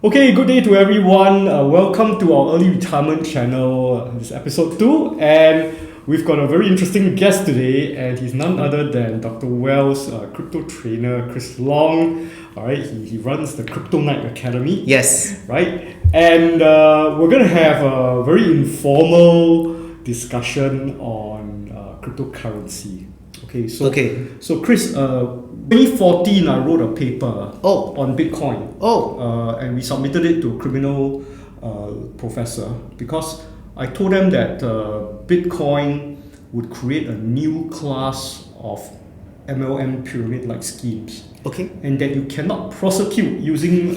Okay, good day to everyone. Welcome to our early retirement channel. This is episode 2, and we've got a very interesting guest today, and he's none other than Dr. Wells, crypto trainer Chris Long. All right, he runs the Cryptoknight Academy. Yes. Right, and we're gonna have a very informal discussion on cryptocurrency. So Chris, 2014, I wrote a paper on Bitcoin. And we submitted it to a criminal professor because I told them that Bitcoin would create a new class of MLM pyramid-like schemes. And that you cannot prosecute using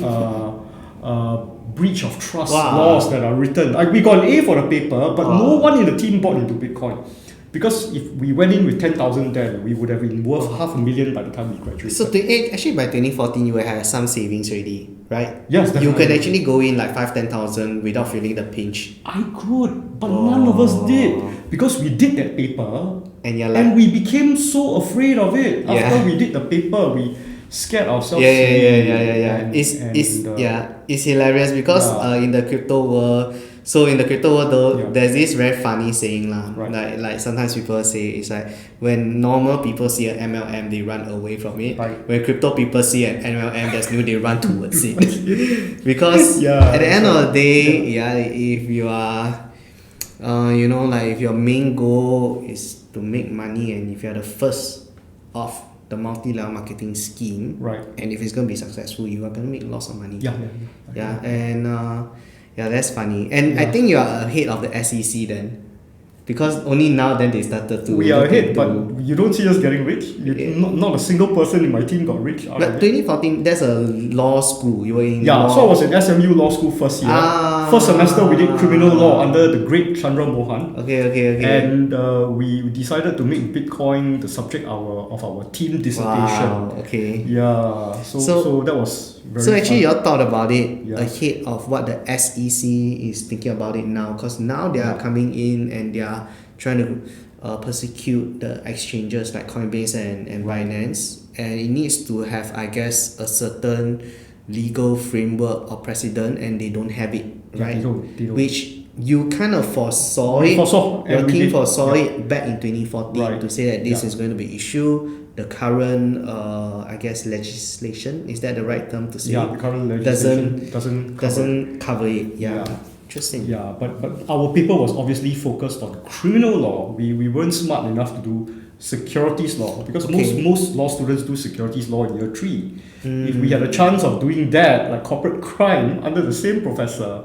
breach of trust laws that are written. We got an A for the paper, but no one in the team bought into Bitcoin. Because if we went in with 10,000 then, we would have been worth $500,000 by the time we graduated. So actually by 2014, you will have some savings already, right? Yes, definitely. You can actually go in like 5-10,000 without feeling the pinch. I could, but none of us did. Because we did that paper, and we became so afraid of it. After we did the paper, we scared ourselves. It's hilarious because in the crypto world, though, there's this very funny saying like sometimes people say it's like when normal people see an MLM, they run away from it. When crypto people see an MLM that's new, they run towards it. Because at the end of the day, if you are if your main goal is to make money, and if you're the first of the multi-level marketing scheme, and if it's going to be successful, you are going to make lots of money. That's funny. And I think you are ahead of the SEC then, because only now then they started to. We are ahead, but you don't see us getting rich. Not a single person in my team got rich. But 2014, there's a law school. You were in law. So I was in SMU law school first year. First semester we did criminal law under the great Chandra Mohan. Okay. And we decided to make Bitcoin the subject of our team dissertation. Wow. Okay. Yeah. So that was very So actually fun. you all thought about it ahead of what the SEC is thinking about it now, because now they are coming in and they are trying to persecute the exchanges like Coinbase and Binance, and it needs to have, I guess, a certain legal framework or precedent, and they don't have it, right? They don't. Which you kind of foresaw it. Your team foresaw it back in 2014 to say that this is going to be issue. The current, I guess, legislation, is that the right term to say? The current legislation doesn't cover it. Interesting. But our paper was obviously focused on criminal law. We weren't smart enough to do securities law, because most law students do securities law in year 3. If we had a chance of doing that, like corporate crime, under the same professor,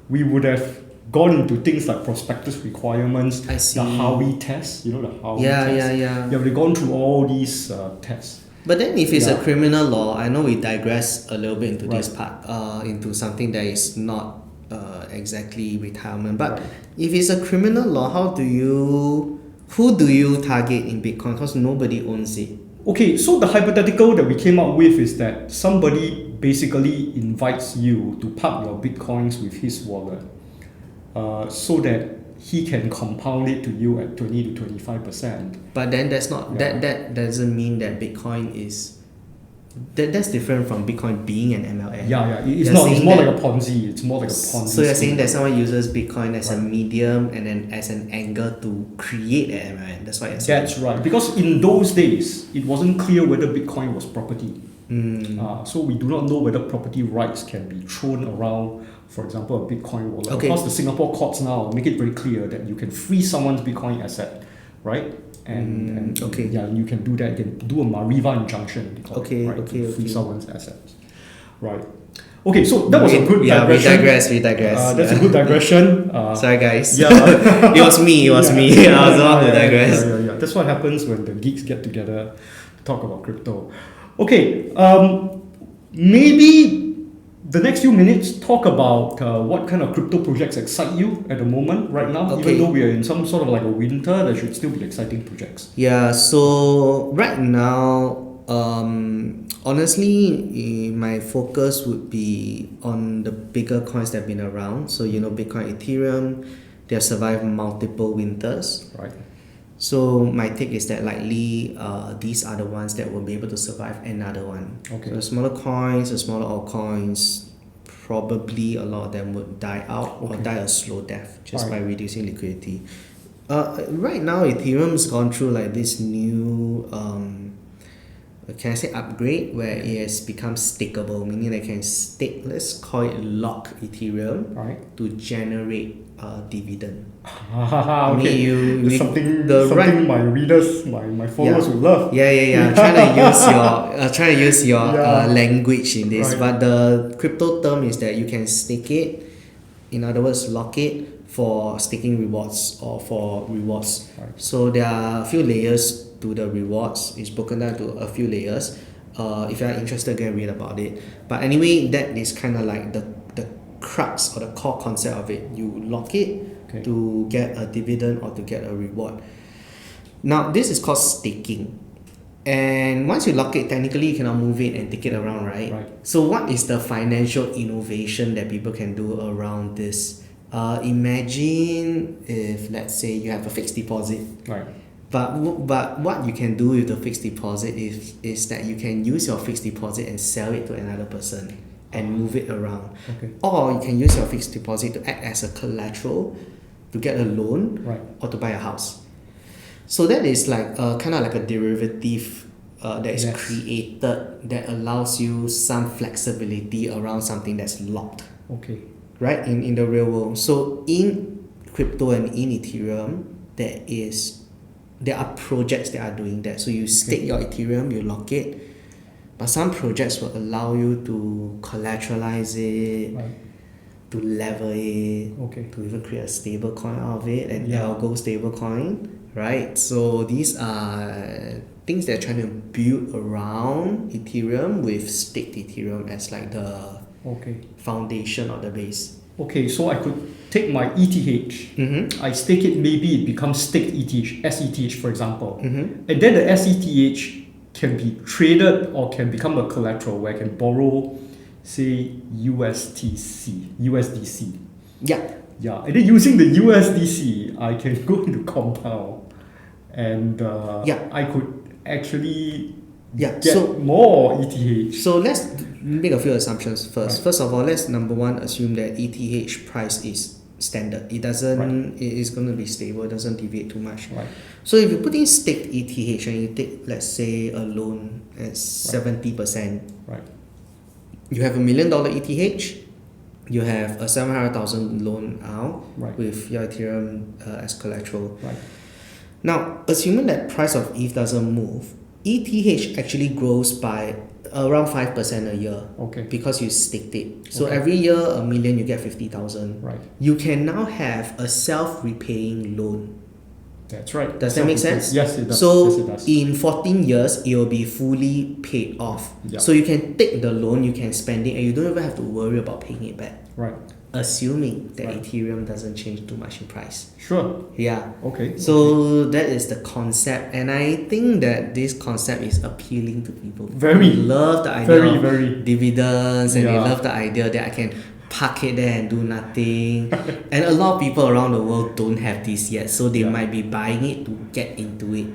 we would have gone into things like prospectus requirements, the Howey test, the Howey test. Yeah, we've gone through all these tests. But then if it's a criminal law, I know we digress a little bit into this part, into something that is not exactly retirement. But if it's a criminal law, who do you target in Bitcoin? Because nobody owns it. Okay, so the hypothetical that we came up with is that somebody basically invites you to park your Bitcoins with his wallet, so that he can compound it to you at 20 to 25%. But then that doesn't mean that Bitcoin is. That's different from Bitcoin being an MLM. It's more like a Ponzi. It's more like a Ponzi. So you're saying that someone uses Bitcoin as a medium and then as an angle to create an MLM. That's what you're saying. That's right. Because in those days, it wasn't clear whether Bitcoin was property. So we do not know whether property rights can be thrown around. For example, a Bitcoin wallet. Of course, the Singapore courts now make it very clear that you can freeze someone's Bitcoin asset, right? And you can do that. You can do a Mariva injunction. To free someone's assets, right? Okay, so that was a good digression. We digress. That's a good digression. Sorry, guys. It was me. I was the one who digressed. That's what happens when the geeks get together to talk about crypto. Okay, maybe the next few minutes talk about what kind of crypto projects excite you at the moment right now. Even though we are in some sort of like a winter, there should still be exciting projects. So right now, honestly, my focus would be on the bigger coins that have been around. So Bitcoin, Ethereum, they have survived multiple winters. Right. So my take is that likely these are the ones that will be able to survive another one. Okay. So the smaller coins, the smaller altcoins, probably a lot of them would die out or die a slow death just by reducing liquidity. Right now, Ethereum's gone through like this new can I say upgrade, where it has become stakeable, meaning they can stake, let's call it lock Ethereum to generate dividend. Okay. Something my readers, my followers will love. I'm trying to use your language in this, but the crypto term is that you can stake it, in other words lock it for staking rewards or for rewards. So there are a few layers to the rewards. It's broken down to a few layers. If you are interested, go and read about it. But anyway, that is kind of like the crux or the core concept of it. You lock it to get a dividend or to get a reward. Now this is called staking, and once you lock it, technically you cannot move it and take it around, right? So what is the financial innovation that people can do around this? Imagine if, let's say, you have a fixed deposit, but what you can do with the fixed deposit is that you can use your fixed deposit and sell it to another person and move it around. Or you can use your fixed deposit to act as a collateral to get a loan or to buy a house. So that is like kind of like a derivative that is created that allows you some flexibility around something that's locked. Right, in the real world. So in crypto and in Ethereum, there are projects that are doing that. So you stake your Ethereum, you lock it, but some projects will allow you to collateralize it, to level it, to even create a stable coin out of it, an algo stable coin, right? So these are things they're trying to build around Ethereum with staked Ethereum as like the foundation or the base. So I could take my ETH, I stake it, maybe it becomes staked ETH, SETH for example, and then the SETH can be traded or can become a collateral where I can borrow, say, USDC. And then using the USDC, I can go into compound and I could actually get more ETH. So let's make a few assumptions first. First of all, let's number one assume that ETH price is standard. It doesn't. It is going to be stable. It doesn't deviate too much. So if you put in staked ETH and you take, let's say, a loan at 70%, you have $1 million ETH. You have a 700,000 loan out with your Ethereum as collateral. Now, assuming that price of ETH doesn't move, ETH actually grows by around 5% a year because you staked it. So every year, $1 million, you get 50,000. You can now have a self-repaying loan. That's right. Does that make sense? Yes, it does. So in 14 years, it will be fully paid off. So you can take the loan, you can spend it, and you don't even have to worry about paying it back. Assuming that Ethereum doesn't change too much in price. So that is the concept, and I think that this concept is appealing to people. They love the idea of dividends, and they love the idea that I can park it there and do nothing. And a lot of people around the world don't have this yet, so they might be buying it to get into it,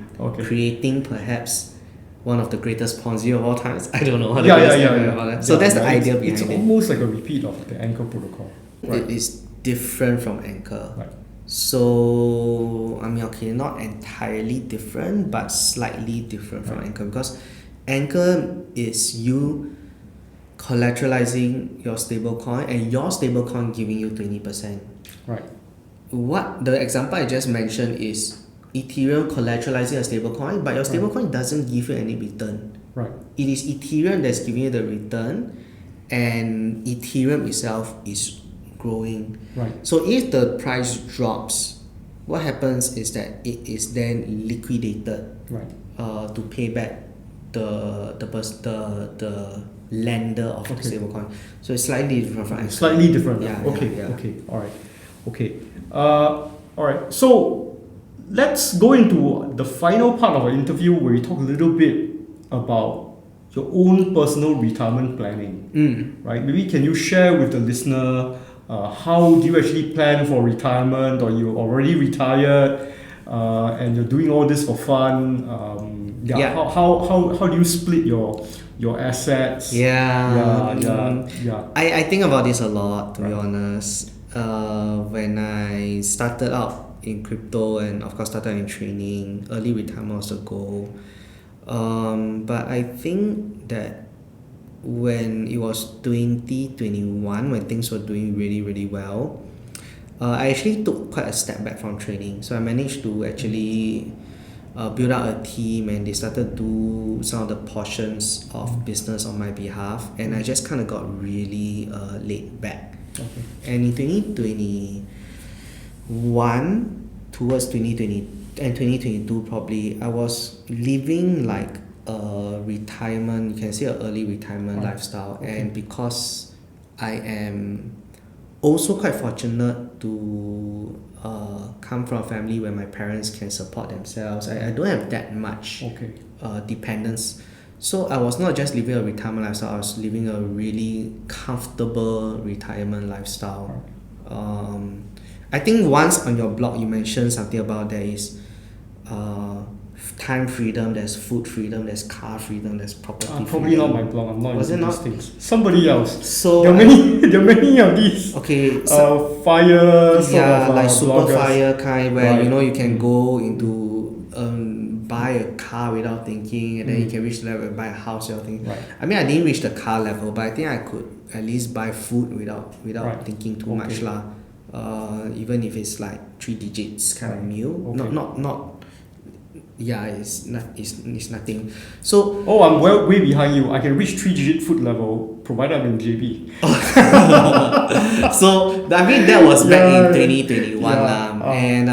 creating perhaps one of the greatest Ponzi of all times. I don't know how to So that's the idea behind it. It's almost like a repeat of the Anchor protocol. It is different from Anchor. So, I mean, okay, not entirely different, but slightly different from Anchor, because Anchor is you collateralizing your stablecoin and your stablecoin giving you 20%. What the example I just mentioned is Ethereum collateralizing a stablecoin, but your stablecoin doesn't give you any return. It is Ethereum that's giving you the return, and Ethereum itself is growing. So if the price drops, what happens is that it is then liquidated to pay back the lender of the stablecoin. So it's slightly different from Anchor. Slightly different. Alright. So let's go into the final part of our interview where we talk a little bit about your own personal retirement planning. Maybe can you share with the listener how do you actually plan for retirement, or you already retired and you're doing all this for fun? How do you split your your assets. Yeah. I think about this a lot, to be honest. When I started out in crypto and of course started in training, early retirement was the goal. But I think that when it was 2021, when things were doing really, really well, I actually took quite a step back from trading. So I managed to actually build out a team, and they started to do some of the portions of business on my behalf, and I just kind of got really laid back. Okay. And in 2021 towards 2020 and 2022 probably, I was living like a retirement, you can say an early retirement lifestyle. Okay. And because I am also quite fortunate to come from a family where my parents can support themselves, I don't have that much dependence. So I was not just living a retirement lifestyle, I was living a really comfortable retirement lifestyle. I think once on your blog you mentioned something about there is time freedom, there's food freedom, there's car freedom, there's property freedom. Probably not my blog, I'm not Was into it these not? things. Somebody else. So there are many of these. Okay, fire sort of like super bloggers. fire kind where Right. you can go into buy a car without thinking, and then you can reach the level buy a house without thinking. Right. I mean, I didn't reach the car level, but I think I could at least buy food without Right. thinking too much lah. Even if it's like 3 digits kind of meal, not. Yeah, it's nothing. So I'm way behind you. I can reach 3-digit food level provided I'm in JB. So I mean that was back in 2021 and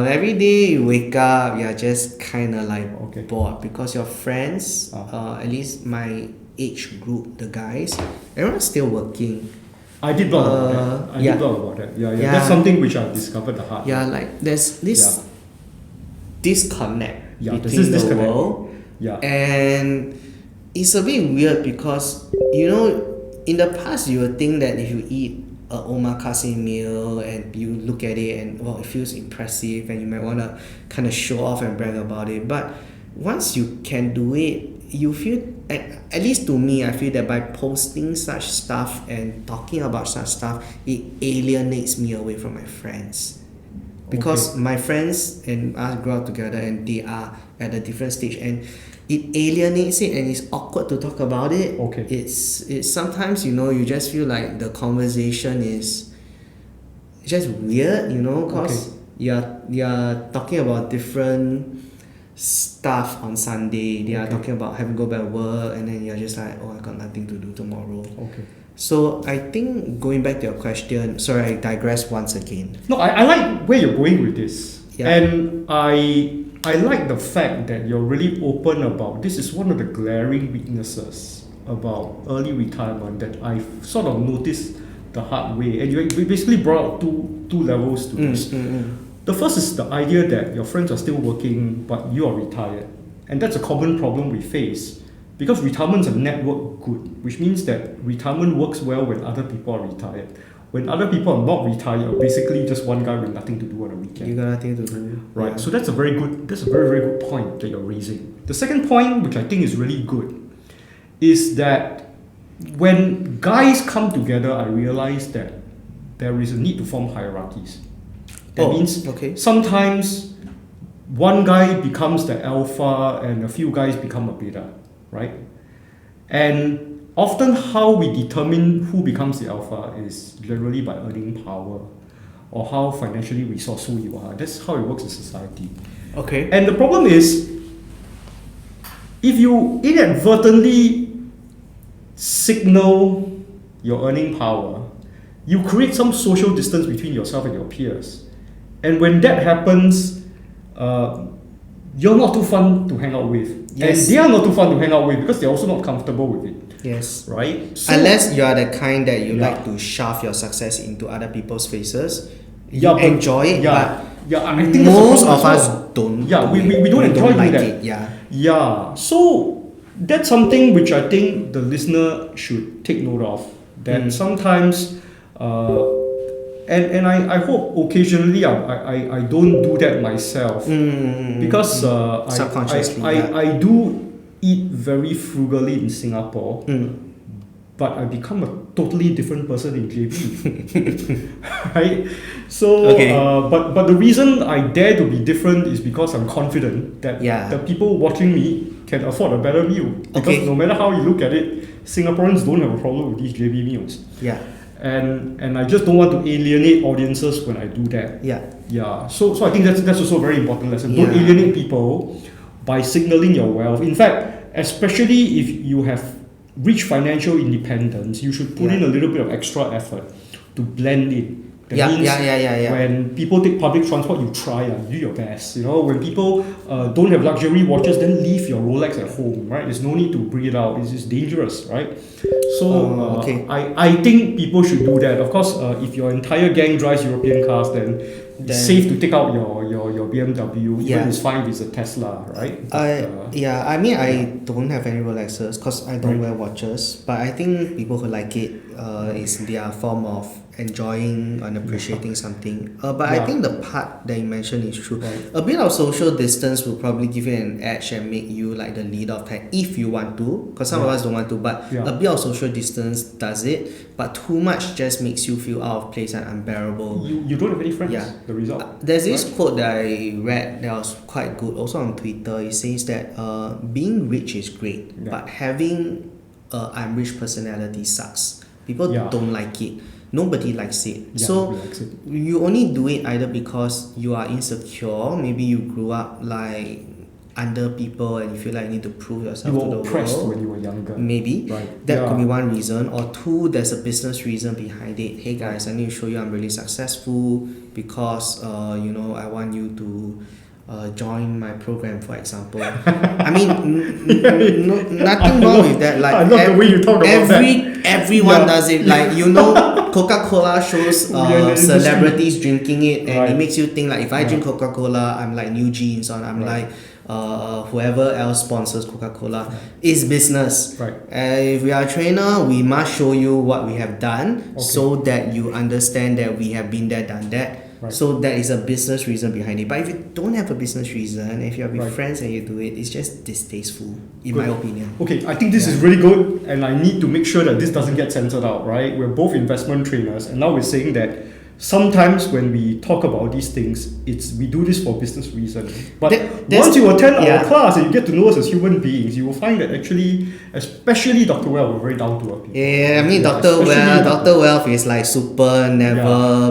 every day you wake up, you're just kind of like bored because your friends, at least my age group, the guys, everyone's still working. I did blog about that. Did blog about that. Yeah. That's something which I've discovered the hard way. Yeah, like there's this disconnect between the disconnect. world. Yeah. And it's a bit weird because, in the past you would think that if you eat a omakase meal and you look at it and it feels impressive and you might want to kind of show off and brag about it. But once you can do it, you feel, at least to me, I feel that by posting such stuff and talking about such stuff, it alienates me away from my friends. Because my friends and us grow up together and they are at a different stage, and it alienates it and it's awkward to talk about it. It's sometimes, you just feel like the conversation is just weird, because you're talking about different stuff on Sunday. They are talking about having to go back to work, and then you're just like, I got nothing to do tomorrow. So I think going back to your question, sorry, I digress once again. No, I like where you're going with this. Yeah. And I like the fact that you're really open about this. Is one of the glaring weaknesses about early retirement that I've sort of noticed the hard way. And you basically brought out two levels to this. The first is the idea that your friends are still working but you are retired. And that's a common problem we face. Because retirement's a network good, which means that retirement works well when other people are retired. When other people are not retired, you're basically just one guy with nothing to do on the weekend. You got nothing to do. Right. So that's a very, very good point that you're raising. The second point, which I think is really good, is that when guys come together, I realize that there is a need to form hierarchies. That means sometimes one guy becomes the alpha and a few guys become a beta. Right? And often how we determine who becomes the alpha is generally by earning power or how financially resourceful you are. That's how it works in society. And the problem is, if you inadvertently signal your earning power, you create some social distance between yourself and your peers. And when that happens, you're not too fun to hang out with. And they are not too fun to hang out with because they're also not comfortable with it. Yes. Right? So, unless you are the kind that you like to shove your success into other people's faces. You enjoy it, but I think most of us don't. We don't enjoy like that. It. So that's something which I think the listener should take note of. That sometimes and I hope occasionally I don't do that myself because subconsciously I do eat very frugally in Singapore, but I become a totally different person in JB. Right? So, but the reason I dare to be different is because I'm confident that the people watching me can afford a better meal. Because no matter how you look at it, Singaporeans don't have a problem with these JB meals. And I just don't want to alienate audiences when I do that. So I think that's also a very important lesson. Don't alienate people by signaling your wealth. In fact, especially if you have reached financial independence, you should put in a little bit of extra effort to blend in. That means when people take public transport, you try, you do your best. You know, when people don't have luxury watches, then leave your Rolex at home, right? There's no need to bring it out. It's dangerous, right? So I think people should do that. Of course, if your entire gang drives European cars, then it's safe to take out your BMW. Even it's fine if it's a Tesla, right? I don't have any Rolexes because I don't wear watches. But I think people who like it is their form of enjoying and appreciating something. But I think the part that you mentioned is true. A bit of social distance will probably give you an edge and make you like the leader of tech if you want to. Because some of us don't want to. But a bit of social distance does it. But too much just makes you feel out of place and unbearable. You don't have any friends. The result. There's this quote that I read that was quite good. Also on Twitter, it says that being rich is great, but having I'm rich personality sucks. People don't like it. Nobody likes it. So you only do it either because you are insecure. Maybe you grew up like under people and you feel like you need to prove yourself to the world. You were oppressed when you were younger. Maybe. That could be one reason. Or two, there's a business reason behind it. Hey guys, I need to show you I'm really successful because I want you to join my program, for example. I mean, nothing wrong with that. Like, I love the way you talk about that. Everyone does it. Like, Coca-Cola shows celebrities drinking it, and it makes you think like, if I drink Coca-Cola, I'm like New Jeans, or I'm like whoever else sponsors Coca-Cola. It's business. If we are a trainer, we must show you what we have done so that you understand that we have been there, done that. So that is a business reason behind it. But if you don't have a business reason, if you're with friends and you do it, it's just distasteful, in my opinion. Okay, I think this is really good, and I need to make sure that this doesn't get censored out, right? We're both investment trainers, and now we're saying that sometimes when we talk about these things, we do this for business reasons. But once you attend our class and you get to know us as human beings, you will find that actually, especially Dr. Well, we're very down to earth people. I mean, Dr. Wealth is like super never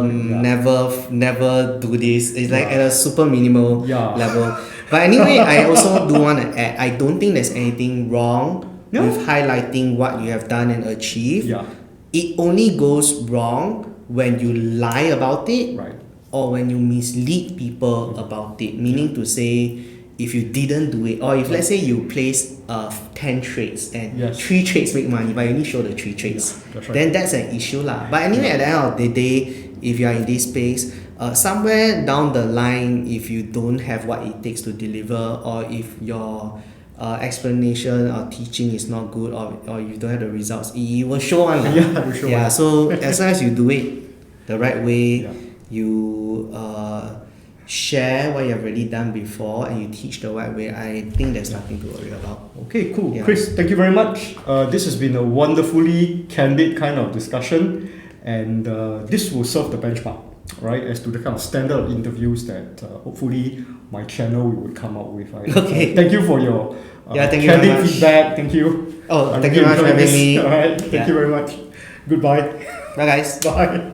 do this. It's like at a super minimal level. But anyway, I also do want to add, I don't think there's anything wrong with highlighting what you have done and achieved. It only goes wrong when you lie about it or when you mislead people about it, meaning to say if you didn't do it, or if let's say you place 10 trades and 3 trades make money but you only show the 3 trades, then that's an issue lah. But anyway, at the end of the day, if you are in this space, somewhere down the line, if you don't have what it takes to deliver, or if your explanation or teaching is not good, or you don't have the results, it will show on. So as long as you do it the right way, you share what you have already done before, and you teach the right way, I think there's nothing to worry about. Okay, cool. Chris, thank you very much. This has been a wonderfully candid kind of discussion, and this will serve the benchmark, right, as to the kind of standard of interviews that hopefully my channel would come up with. Thank you for your candid feedback. Thank you. Thank you very much for having me. All right, thank you very much. Goodbye. Bye guys. Bye.